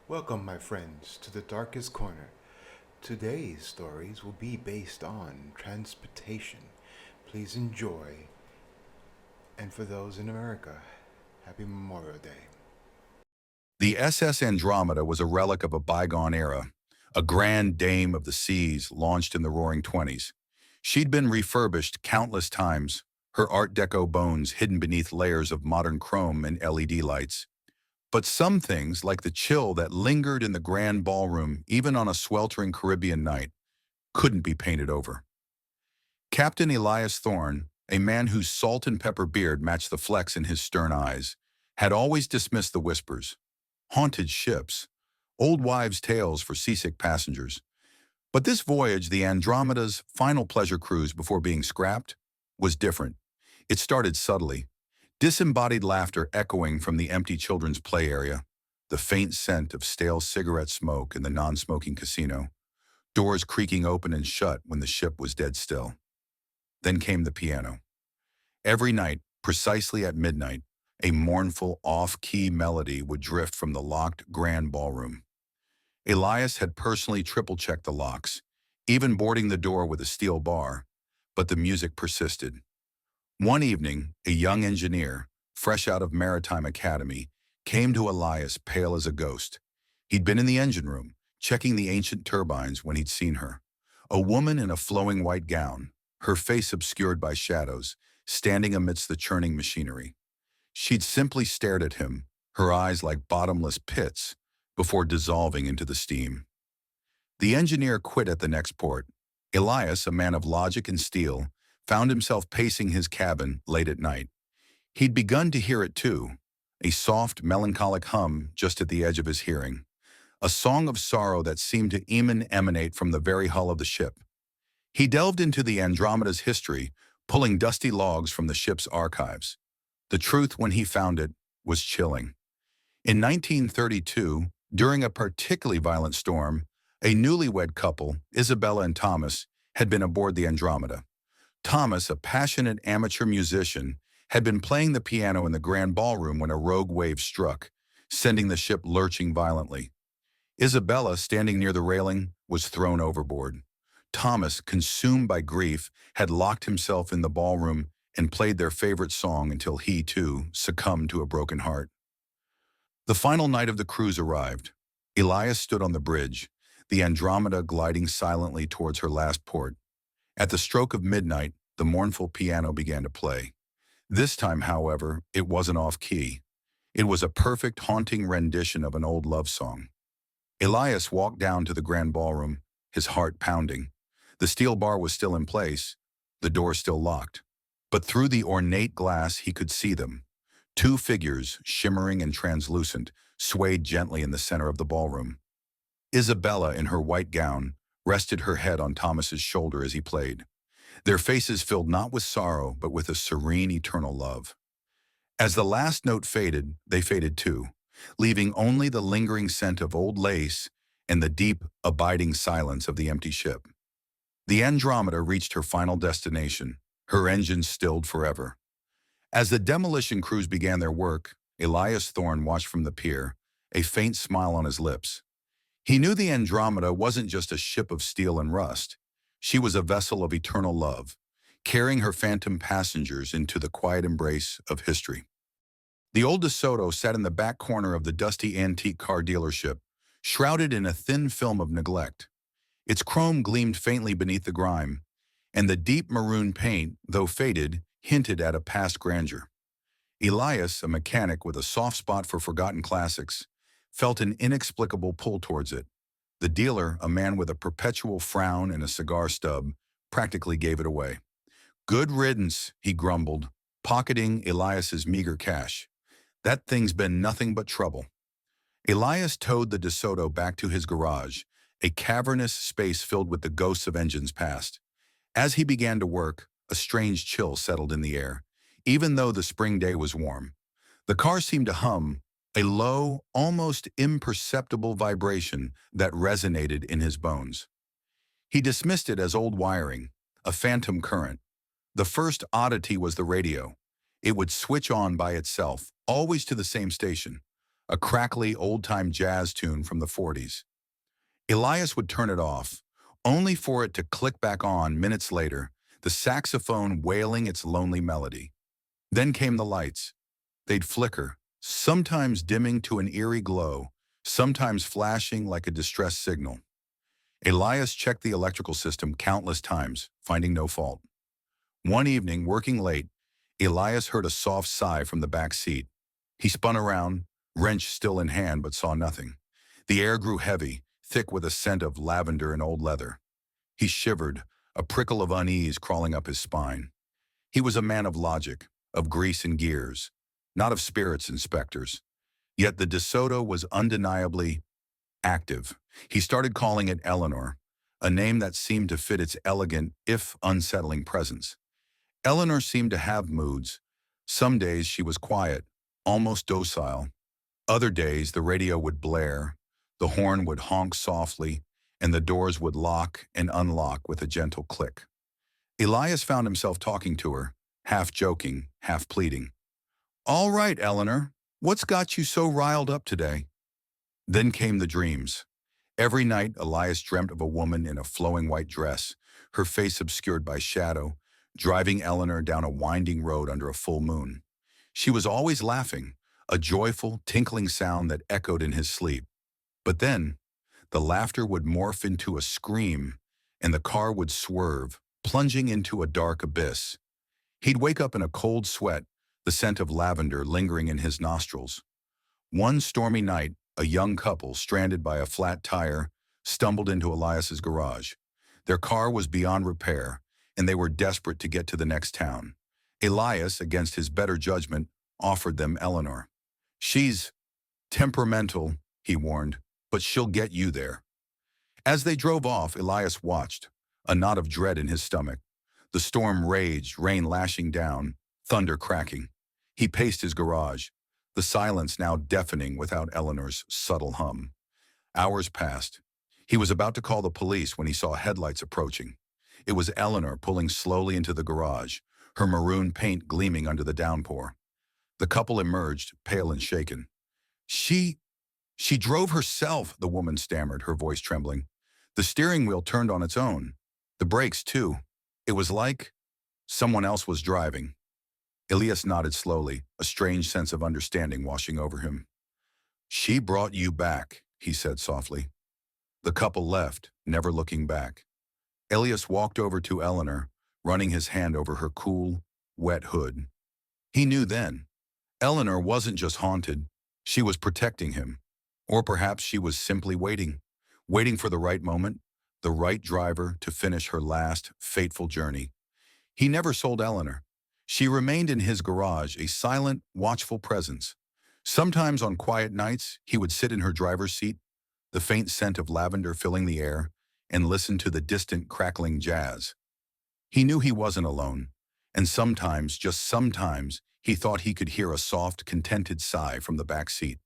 Welcome, my friends, to the darkest corner. Today's stories will be based on transportation. Please enjoy, and for those in America, happy Memorial Day. The SS Andromeda was a relic of a bygone era, a grand dame of the seas launched in the Roaring Twenties. She'd been refurbished countless times, her Art Deco bones hidden beneath layers of modern chrome and LED lights. But some things, like the chill that lingered in the grand ballroom even on a sweltering Caribbean night, couldn't be painted over. Captain Elias Thorne, a man whose salt and pepper beard matched the flecks in his stern eyes, had always dismissed the whispers. Haunted ships, old wives' tales for seasick passengers. But this voyage, the Andromeda's final pleasure cruise before being scrapped, was different. It started subtly, disembodied laughter echoing from the empty children's play area, the faint scent of stale cigarette smoke in the non-smoking casino, doors creaking open and shut when the ship was dead still. Then came the piano. Every night, precisely at midnight, a mournful, off-key melody would drift from the locked grand ballroom. Elias had personally triple-checked the locks, even boarding the door with a steel bar, but the music persisted. One evening, a young engineer, fresh out of Maritime Academy, came to Elias pale as a ghost. He'd been in the engine room, checking the ancient turbines when he'd seen her. A woman in a flowing white gown, her face obscured by shadows, standing amidst the churning machinery. She'd simply stared at him, her eyes like bottomless pits, before dissolving into the steam. The engineer quit at the next port. Elias, a man of logic and steel, found himself pacing his cabin late at night. He'd begun to hear it too, a soft, melancholic hum just at the edge of his hearing, a song of sorrow that seemed to even emanate from the very hull of the ship. He delved into the Andromeda's history, pulling dusty logs from the ship's archives. The truth, when he found it, was chilling. In 1932, during a particularly violent storm, a newlywed couple, Isabella and Thomas, had been aboard the Andromeda. Thomas, a passionate amateur musician, had been playing the piano in the grand ballroom when a rogue wave struck, sending the ship lurching violently. Isabella, standing near the railing, was thrown overboard. Thomas, consumed by grief, had locked himself in the ballroom and played their favorite song until he, too, succumbed to a broken heart. The final night of the cruise arrived. Elias stood on the bridge, the Andromeda gliding silently towards her last port. At the stroke of midnight, the mournful piano began to play. This time, however, it wasn't off-key. It was a perfect, haunting rendition of an old love song. Elias walked down to the grand ballroom, his heart pounding. The steel bar was still in place, the door still locked. But through the ornate glass he could see them. Two figures, shimmering and translucent, swayed gently in the center of the ballroom. Isabella, in her white gown, rested her head on Thomas's shoulder as he played. Their faces filled not with sorrow, but with a serene, eternal love. As the last note faded, they faded too, leaving only the lingering scent of old lace and the deep, abiding silence of the empty ship. The Andromeda reached her final destination, her engines stilled forever. As the demolition crews began their work, Elias Thorne watched from the pier, a faint smile on his lips. He knew the Andromeda wasn't just a ship of steel and rust. She was a vessel of eternal love, carrying her phantom passengers into the quiet embrace of history. The old DeSoto sat in the back corner of the dusty antique car dealership, shrouded in a thin film of neglect. Its chrome gleamed faintly beneath the grime, and the deep maroon paint, though faded, hinted at a past grandeur. Elias, a mechanic with a soft spot for forgotten classics, felt an inexplicable pull towards it. The dealer, a man with a perpetual frown and a cigar stub, practically gave it away. "Good riddance," he grumbled, pocketing Elias's meager cash. "That thing's been nothing but trouble." Elias towed the DeSoto back to his garage, a cavernous space filled with the ghosts of engines past. As he began to work, a strange chill settled in the air, even though the spring day was warm. The car seemed to hum, a low, almost imperceptible vibration that resonated in his bones. He dismissed it as old wiring, a phantom current. The first oddity was the radio. It would switch on by itself, always to the same station. a crackly old-time jazz tune from the 40s. Elias would turn it off, only for it to click back on minutes later, the saxophone wailing its lonely melody. Then came the lights. They'd flicker, sometimes dimming to an eerie glow, sometimes flashing like a distress signal. Elias checked the electrical system countless times, finding no fault. One evening, working late, Elias heard a soft sigh from the back seat. He spun around, wrench still in hand, but saw nothing. The air grew heavy, thick with a scent of lavender and old leather. He shivered, a prickle of unease crawling up his spine. He was a man of logic, of grease and gears, not of spirits and specters. Yet the DeSoto was undeniably active. He started calling it Eleanor, a name that seemed to fit its elegant, if unsettling presence. Eleanor seemed to have moods. Some days she was quiet, almost docile. Other days the radio would blare, the horn would honk softly, and the doors would lock and unlock with a gentle click. Elias found himself talking to her, half joking, half pleading. "All right, Eleanor, what's got you so riled up today?" Then came the dreams. Every night, Elias dreamt of a woman in a flowing white dress, her face obscured by shadow, driving Eleanor down a winding road under a full moon. She was always laughing, a joyful, tinkling sound that echoed in his sleep. But then, the laughter would morph into a scream, and the car would swerve, plunging into a dark abyss. He'd wake up in a cold sweat, the scent of lavender lingering in his nostrils. One stormy night, a young couple, stranded by a flat tire, stumbled into Elias's garage. Their car was beyond repair, and they were desperate to get to the next town. Elias, against his better judgment, offered them Eleanor. "She's temperamental," he warned, "but she'll get you there." As they drove off, Elias watched, a knot of dread in his stomach. The storm raged, rain lashing down, thunder cracking. He paced his garage, the silence now deafening without Eleanor's subtle hum. Hours passed. He was about to call the police when he saw headlights approaching. It was Eleanor pulling slowly into the garage, her maroon paint gleaming under the downpour. The couple emerged, pale and shaken. She drove herself," the woman stammered, her voice trembling. "The steering wheel turned on its own. The brakes, too. It was like someone else was driving." Elias nodded slowly, a strange sense of understanding washing over him. "She brought you back," he said softly. The couple left, never looking back. Elias walked over to Eleanor, running his hand over her cool, wet hood. He knew then. Eleanor wasn't just haunted, she was protecting him. Or perhaps she was simply waiting for the right moment, the right driver to finish her last, fateful journey. He never sold Eleanor. She remained in his garage, a silent, watchful presence. Sometimes on quiet nights, he would sit in her driver's seat, the faint scent of lavender filling the air, and listen to the distant, crackling jazz. He knew he wasn't alone, and sometimes, just sometimes, he thought he could hear a soft, contented sigh from the back seat.